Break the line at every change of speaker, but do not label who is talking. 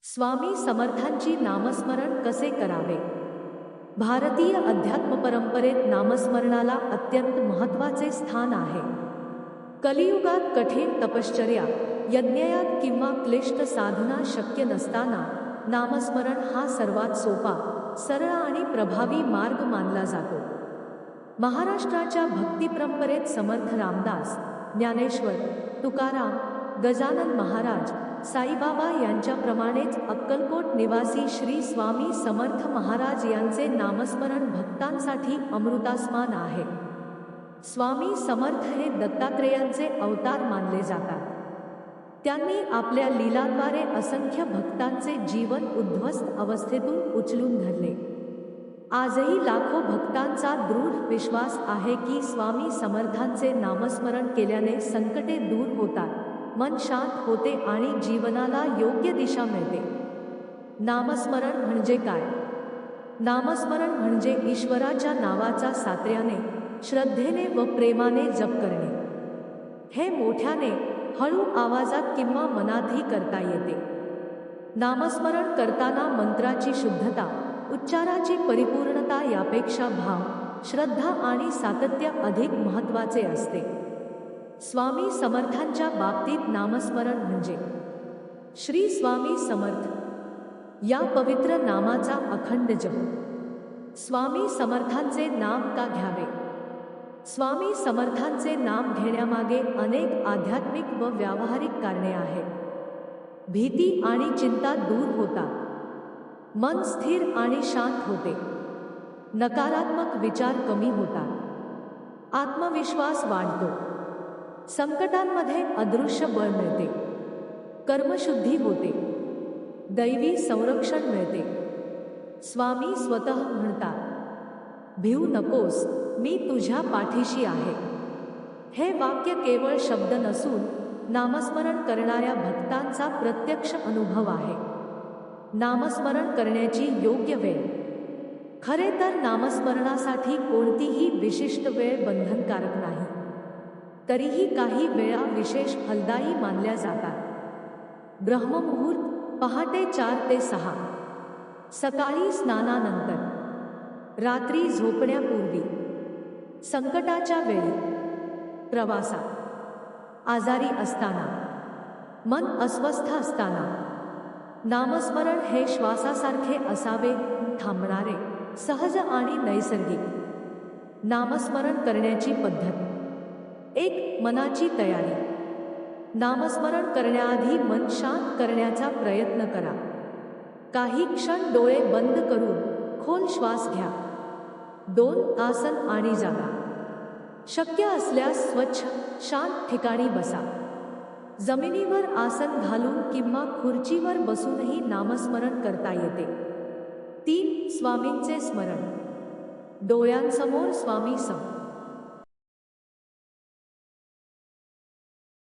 स्वामी समर्थांची नामस्मरण कसे करावे? भारतीय अध्यात्म परंपरेत नामस्मरणाला अत्यंत महत्त्वाचे स्थान आहे. कलियुगात कठीण तपश्चर्या, यज्ञयाग किंवा क्लिष्ट साधना शक्य नसताना नामस्मरण हा सर्वात सोपा, सरळ आणि प्रभावी मार्ग मानला जातो. महाराष्ट्राच्या भक्ती परंपरेत समर्थ रामदास, ज्ञानेश्वर, तुकाराम, गजानन महाराज, साईबाबा यांच्याप्रमाणेच अक्कलकोट निवासी श्री स्वामी समर्थ महाराज यांचे नामस्मरण भक्तांसाठी अमृतासमान आहे. स्वामी समर्थ हे दत्तात्रेयांचे अवतार मानले जातात. त्यांनी आपल्या लीलाद्वारे असंख्य भक्तांचे जीवन उद्ध्वस्त अवस्थेतून उचलून धरले. आजही लाखो भक्तांचा दृढ विश्वास आहे की स्वामी समर्थांचे नामस्मरण केल्याने संकटे दूर होतात, मन शांत होते आणि जीवनाला योग्य दिशा मिळते. नामस्मरण म्हणजे काय? नामस्मरण म्हणजे ईश्वराच्या नावाचा सातत्याने, श्रद्धेने व प्रेमाने जप करणे. हे मोठ्याने, हळू आवाजात किंवा मनातही करता येते. नामस्मरण करताना मंत्राची शुद्धता, उच्चाराची परिपूर्णता यापेक्षा भाव, श्रद्धा आणि सातत्य अधिक महत्त्वाचे असते. स्वामी समर्थांच्या बाबतीत नामस्मरण म्हणजे श्री स्वामी समर्थ या पवित्र नामाचा अखंड जप. स्वामी समर्थांचे नाम का घ्यावे? स्वामी समर्थांचे नाम घेण्यामागे अनेक आध्यात्मिक व व्यावहारिक कारणे आहेत. भीती आणि चिंता दूर होतात, मन स्थिर आणि शांत होते, नकारात्मक विचार कमी होतात, आत्मविश्वास वाढतो, संकटांमध्ये अदृश्य बळ मिळते, कर्मशुद्धी होते, दैवी संरक्षण मिळते. स्वामी स्वतः म्हणतात, भिवू नकोस, मी तुझ्या पाठीशी आहे. हे वाक्य केवळ शब्द नसून नामस्मरण करणाऱ्या भक्तांचा प्रत्यक्ष अनुभव आहे. नामस्मरण करण्याची योग्य वेळ. खरे तर नामस्मरणासाठी कोणतीही विशिष्ट वेळ बंधनकारक नाही. तरीही काही वेळा विशेष फलदायी मानल्या जातात. ब्रह्ममुहूर्त पहाटे 4 ते 6, सकाळी स्नानानंतर, रात्री झोपण्यापूर्वी, संकटाच्या वेळी, प्रवासात, आजारी असताना, मन अस्वस्थ असताना. नामस्मरण हे श्वासासारखे असावे, थांबणारे, सहज आणि नैसर्गिक. नामस्मरण करण्याची पद्धत. 1. मनाची तयारी. नामस्मरण करण्याआधी मन शांत करण्याचा प्रयत्न करा. काही क्षण डोळे बंद करून खोल श्वास घ्या. 2. आसन आणि जागा. शक्य असल्यास स्वच्छ, शांत ठिकाणी बसा. जमिनीवर आसन घालून किंवा खुर्चीवर बसूनही नामस्मरण करता येते. 3. स्वामींचे स्मरण. डोळ्यांसमोर स्वामी